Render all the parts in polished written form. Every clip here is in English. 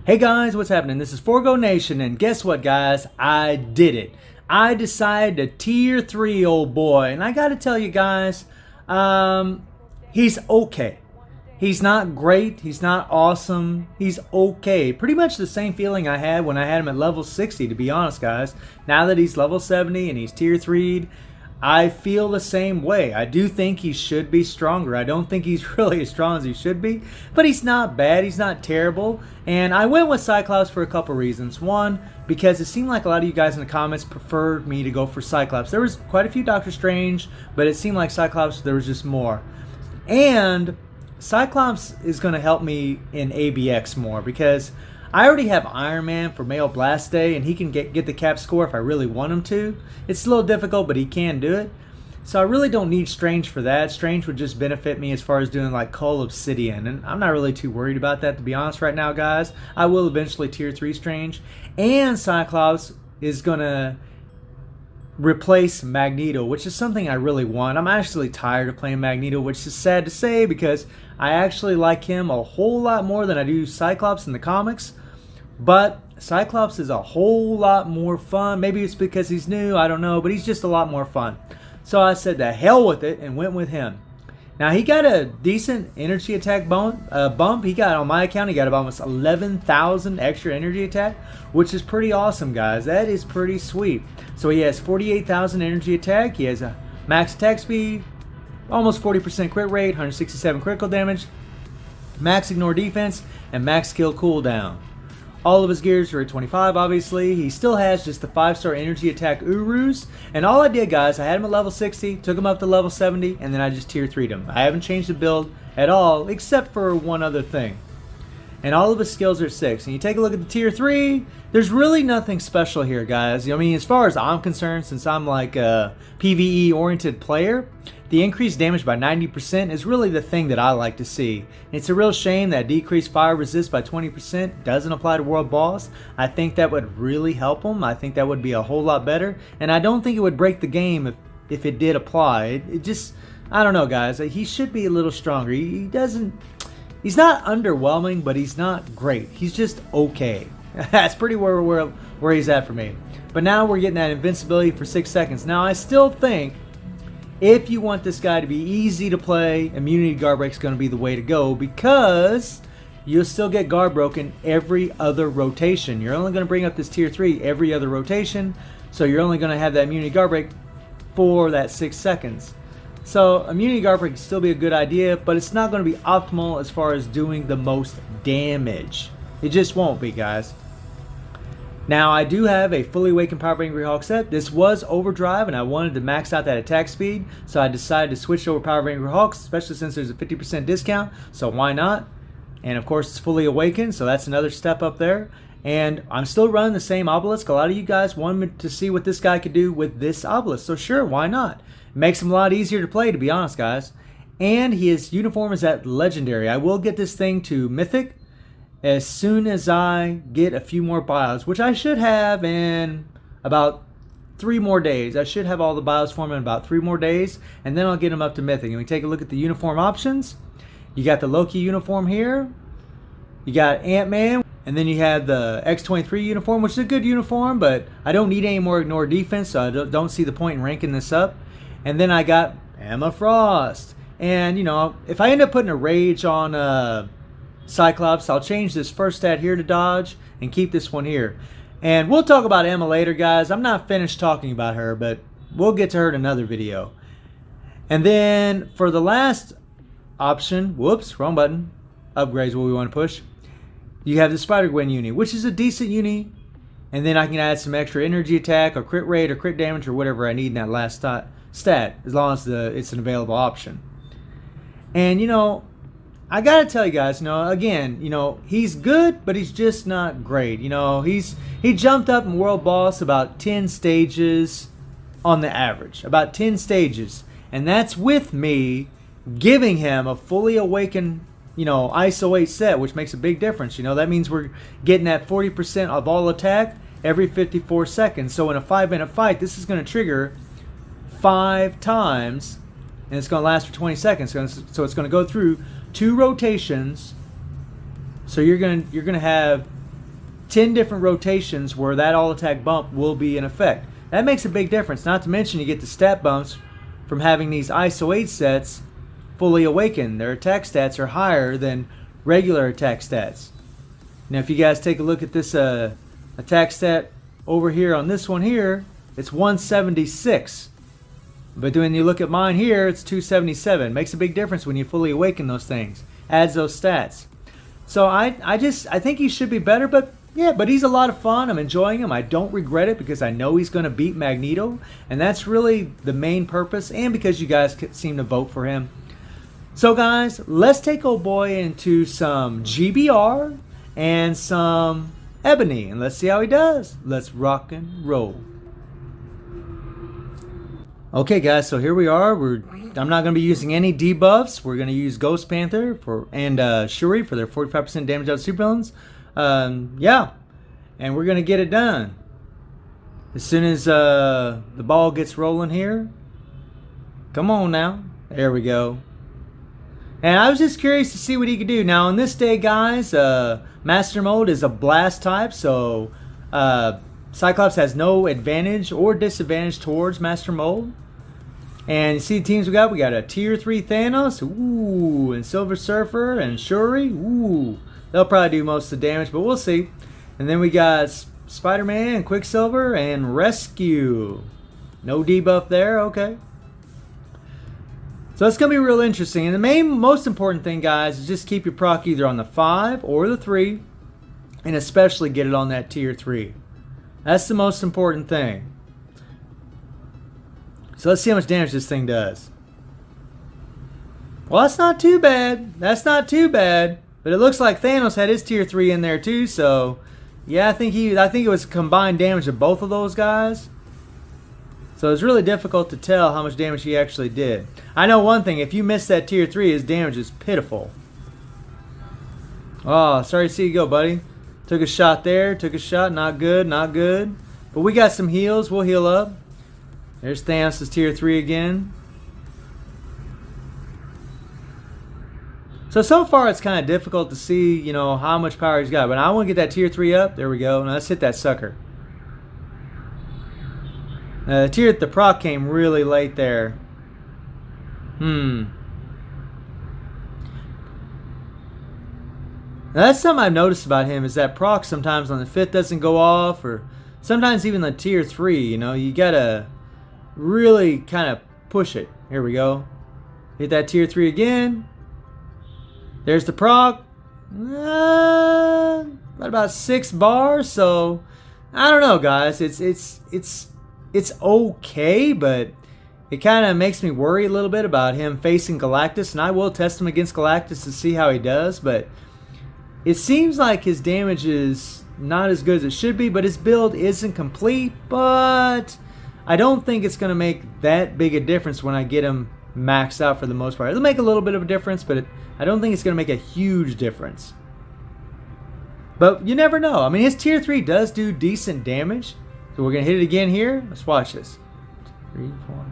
Hey guys, what's happening? This is Forgo Nation, and guess what, guys? I did it. I decided to tier 3 old boy, and I gotta tell you guys, he's okay. He's not great, he's not awesome, he's okay. Pretty much the same feeling I had when I had him at level 60, to be honest, guys. Now that he's level 70 and he's tier 3'd, I feel the same way. I do think he should be stronger. I don't think he's really as strong as he should be, but he's not bad. He's not terrible. And I went with Cyclops for a couple reasons. One, because it seemed like a lot of you guys in the comments preferred me to go for Cyclops. There was quite a few Doctor Strange, but it seemed like Cyclops, there was just more. And Cyclops is going to help me in ABX more because I already have Iron Man for Male Blast Day, and he can get the cap score if I really want him to. It's a little difficult, but he can do it. So I really don't need Strange for that. Strange would just benefit me as far as doing like Cull Obsidian, and I'm not really too worried about that, to be honest, right now, guys. I will eventually tier 3 Strange, and Cyclops is going to replace Magneto, which is something I really want. I'm actually tired of playing Magneto, which is sad to say because I actually like him a whole lot more than I do Cyclops in the comics. But Cyclops is a whole lot more fun. Maybe it's because he's new, I don't know, but he's just a lot more fun. So I said the hell with it and went with him. Now he got a decent energy attack bump. He got, on my account, he got about almost 11,000 extra energy attack, which is pretty awesome, guys. That is pretty sweet. So he has 48,000 energy attack. He has a max attack speed, almost 40% crit rate, 167 critical damage, max ignore defense, and max kill cooldown. All of his gears are at 25, obviously. He still has just the 5-star energy attack Urus. And all I did, guys, I had him at level 60, took him up to level 70, and then I just tier 3'd him. I haven't changed the build at all, except for one other thing. And all of his skills are 6. And you take a look at the tier 3, there's really nothing special here, guys. I mean, as far as I'm concerned, since I'm like a PvE-oriented player, the increased damage by 90% is really the thing that I like to see. It's a real shame that decreased fire resist by 20% doesn't apply to World Boss. I think that would really help him. I think that would be a whole lot better. And I don't think it would break the game if it did apply. It just, I don't know, guys. He should be a little stronger. He doesn't, he's not underwhelming, but he's not great. He's just okay. That's pretty where he's at for me. But now we're getting that invincibility for 6 seconds. Now I still think if you want this guy to be easy to play, Immunity Guard Break is going to be the way to go because you'll still get guard broken every other rotation. You're only going to bring up this tier 3 every other rotation, so you're only going to have that Immunity Guard Break for that 6 seconds. So Immunity Guard Break can still be a good idea, but it's not going to be optimal as far as doing the most damage. It just won't be, guys. Now, I do have a fully awakened Power Ranger Hawk set. This was Overdrive, and I wanted to max out that attack speed, so I decided to switch over Power Ranger Hawks, especially since there's a 50% discount, so why not? And of course, it's fully awakened, so that's another step up there. And I'm still running the same obelisk. A lot of you guys wanted to see what this guy could do with this obelisk, so sure, why not? It makes him a lot easier to play, to be honest, guys. And his uniform is at Legendary. I will get this thing to Mythic as soon as I get a few more bios, which I should have in about 3 more days. I should have all the bios for him in about 3 more days, and then I'll get him up to Mythic. And we take a look at the uniform options. You got the Loki uniform here. You got Ant-Man, and then you have the X-23 uniform, which is a good uniform, but I don't need any more ignore defense, so I don't see the point in ranking this up. And then I got Emma Frost. And, you know, if I end up putting a Rage on Cyclops, I'll change this first stat here to dodge and keep this one here. And we'll talk about Emma later, guys. I'm not finished talking about her, but we'll get to her in another video. And then for the last option, whoops, wrong button, upgrades what we want to push. You have the Spider-Gwen uni, which is a decent uni. And then I can add some extra energy attack or crit rate or crit damage or whatever I need in that last stat, as long as it's an available option. And, you know, I gotta tell you guys, you know, again, you know, he's good, but he's just not great. You know, he jumped up in World Boss about 10 stages on the average, about 10 stages, and that's with me giving him a fully awakened, you know, ISO 8 set, which makes a big difference. You know, that means we're getting that 40% of all attack every 54 seconds. So in a 5-minute fight, this is going to trigger 5 times, and it's going to last for 20 seconds. So it's going to go through 2 rotations. So you're gonna have 10 different rotations where that all attack bump will be in effect. That makes a big difference. Not to mention you get the stat bumps from having these ISO 8 sets fully awakened. Their attack stats are higher than regular attack stats. Now if you guys take a look at this attack stat over here on this one here, it's 176. But when you look at mine here, it's 277. Makes a big difference when you fully awaken those things. Adds those stats. So I think he should be better, but yeah, but he's a lot of fun. I'm enjoying him. I don't regret it because I know he's going to beat Magneto, and that's really the main purpose, and because you guys seem to vote for him. So guys, let's take old boy into some GBR and some Ebony, and let's see how he does. Let's rock and roll. Okay guys, so here we are. I'm not going to be using any debuffs. We're going to use Ghost Panther and Shuri for their 45% damage out of supervillains. Yeah, and we're going to get it done. As soon as the ball gets rolling here. Come on now. There we go. And I was just curious to see what he could do. Now, on this day, guys, Master Mode is a blast type, so Cyclops has no advantage or disadvantage towards Master Mode. And you see the teams we got? We got a Tier 3 Thanos, ooh, and Silver Surfer and Shuri, ooh. They'll probably do most of the damage, but we'll see. And then we got Spider-Man, Quicksilver, and Rescue. No debuff there, okay. So it's going to be real interesting. And the most important thing, guys, is just keep your proc either on the 5 or the 3, and especially get it on that Tier 3. That's the most important thing. So let's see how much damage this thing does. Well, that's not too bad. That's not too bad. But it looks like Thanos had his Tier 3 in there too, so yeah, I think it was combined damage of both of those guys. So it's really difficult to tell how much damage he actually did. I know one thing, if you miss that Tier 3, his damage is pitiful. Oh, sorry to see you go, buddy. Took a shot there, took a shot, not good, not good. But we got some heals, we'll heal up. There's Thanos' Tier 3 again. So far it's kind of difficult to see, you know, how much power he's got. But I want to get that Tier 3 up. There we go. Now let's hit that sucker. The proc came really late there. Now that's something I've noticed about him, is that proc sometimes on the 5th doesn't go off, or sometimes even the Tier 3, you know, you gotta really kind of push it. Here we go. Hit that Tier 3 again. There's the proc. About 6 bars, so I don't know, guys. It's okay, but it kind of makes me worry a little bit about him facing Galactus, and I will test him against Galactus to see how he does, but it seems like his damage is not as good as it should be, but his build isn't complete, but I don't think it's going to make that big a difference when I get him maxed out for the most part. It'll make a little bit of a difference, but I don't think it's going to make a huge difference. But you never know. I mean, his Tier 3 does do decent damage. So we're going to hit it again here. Let's watch this. 3, 4,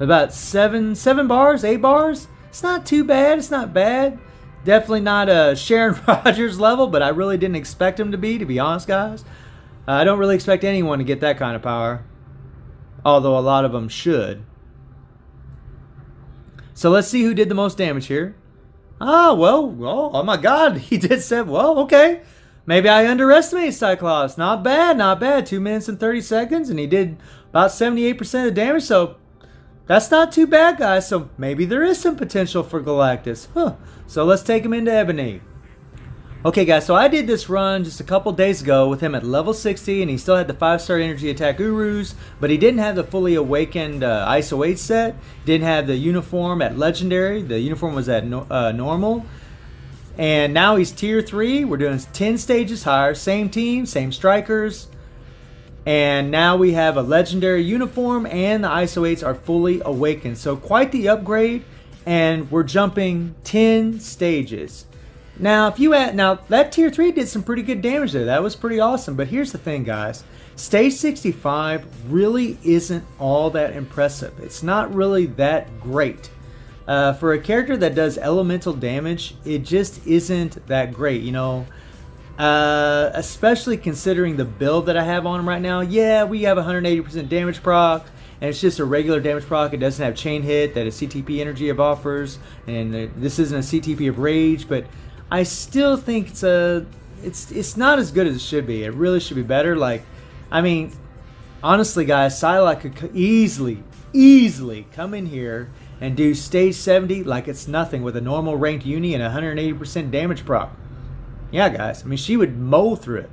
about 7 bars, 8 bars. It's not too bad. It's not bad. Definitely not a Sharon Rogers level, but I really didn't expect him to be honest, guys. I don't really expect anyone to get that kind of power, although a lot of them should. So let's see who did the most damage here. Oh my God, he did 7. Well, okay. Maybe I underestimated Cyclops. Not bad, not bad. 2 minutes and 30 seconds, and he did about 78% of the damage, so that's not too bad, guys. So maybe there is some potential for Galactus. So let's take him into Ebony. Okay, guys, so I did this run just a couple days ago with him at level 60, and he still had the 5-star energy attack Urus, but he didn't have the fully awakened ISO 8 set, didn't have the uniform at legendary. The uniform was at normal. And now he's Tier 3. We're doing 10 stages higher. Same team, same strikers. And now we have a legendary uniform, and the ISO 8s are fully awakened. So quite the upgrade, and we're jumping 10 stages. Now, that Tier 3 did some pretty good damage there. That was pretty awesome. But here's the thing, guys. Stage 65 really isn't all that impressive. It's not really that great. For a character that does elemental damage, it just isn't that great. You know, Especially considering the build that I have on him right now. Yeah, we have 180% damage proc, and it's just a regular damage proc. It doesn't have chain hit that a CTP energy of offers, and this isn't a CTP of rage, but I still think it's not as good as it should be. It really should be better. Like, I mean, honestly, guys, Psylocke could easily come in here and do stage 70 like it's nothing with a normal ranked uni and 180% damage proc. Yeah, guys, I mean, she would mow through it.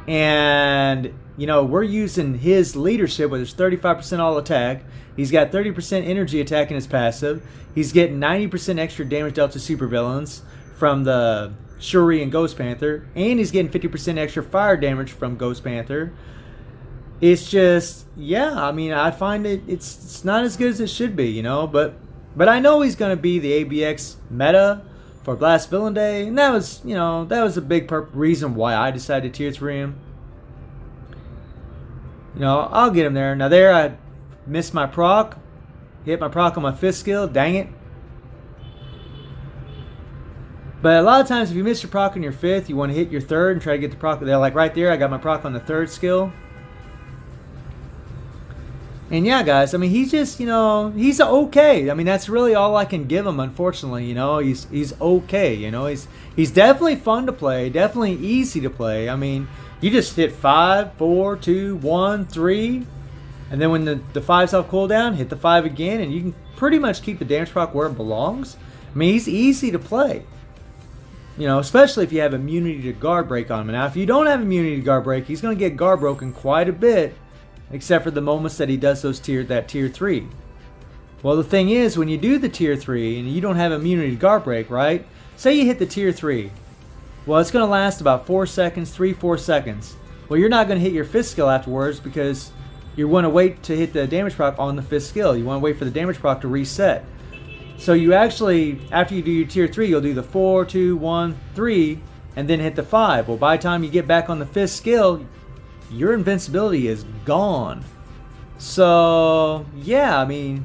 And, you know, we're using his leadership with his 35% all attack. He's got 30% energy attack in his passive. He's getting 90% extra damage dealt to supervillains from the Shuri and Ghost Panther. And he's getting 50% extra fire damage from Ghost Panther. It's just, yeah, I mean, I find it's not as good as it should be, you know. But I know he's going to be the ABX meta for Blast Villain Day, and that was, you know, that was a big reason why I decided to tier 3 him. You know, I'll get him there. Now there, I missed my proc, hit my proc on my 5th skill, dang it. But a lot of times if you miss your proc on your 5th, you want to hit your 3rd and try to get the proc there. Like right there, I got my proc on the 3rd skill. And yeah, guys, I mean, he's just, you know, he's okay. I mean, that's really all I can give him, unfortunately. You know, he's okay. You know, he's definitely fun to play, definitely easy to play. I mean, you just hit 5, 4, 2, 1, 3, and then when the 5's off cooldown, hit the 5 again, and you can pretty much keep the damage proc where it belongs. I mean, he's easy to play. You know, especially if you have immunity to guard break on him. Now, if you don't have immunity to guard break, he's going to get guard broken quite a bit. Except for the moments that he does that tier 3. Well, the thing is, when you do the tier 3 and you don't have immunity to guard break, right? Say you hit the tier 3. Well, it's going to last about 4 seconds, 3-4 seconds. Well, you're not going to hit your 5th skill afterwards because you want to wait to hit the damage proc on the 5th skill. You want to wait for the damage proc to reset. So you actually, after you do your tier 3, you'll do the 4, 2, 1, 3, and then hit the 5. Well, by the time you get back on the 5th skill, your invincibility is gone. So yeah, I mean,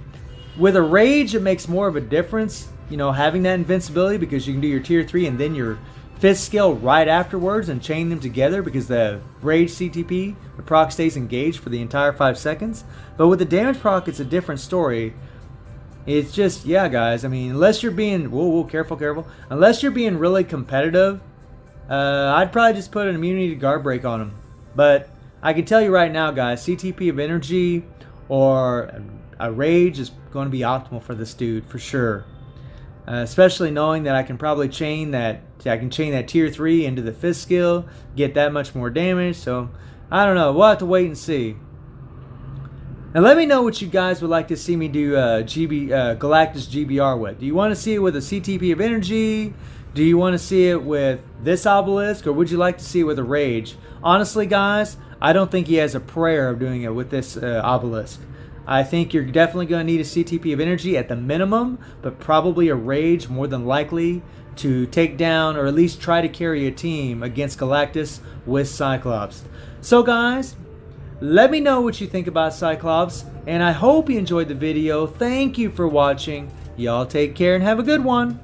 with a rage it makes more of a difference, you know, having that invincibility, because you can do your tier 3 and then your 5th skill right afterwards and chain them together, because the rage CTP, the proc stays engaged for the entire 5 seconds. But with the damage proc, it's a different story. It's just, yeah, guys, I mean, unless you're being, whoa, careful, unless you're being really competitive, I'd probably just put an immunity to guard break on him. But I can tell you right now, guys, CTP of energy or a rage is going to be optimal for this dude for sure. Especially knowing that I can probably chain that tier 3 into the 5th skill, get that much more damage. So I don't know. We'll have to wait and see. Now let me know what you guys would like to see me do Galactus GBR with. Do you want to see it with a CTP of energy? Do you want to see it with this obelisk, or would you like to see it with a rage? Honestly, guys, I don't think he has a prayer of doing it with this obelisk. I think you're definitely going to need a CTP of energy at the minimum, but probably a rage more than likely to take down or at least try to carry a team against Galactus with Cyclops. So guys, let me know what you think about Cyclops, and I hope you enjoyed the video. Thank you for watching. Y'all take care and have a good one.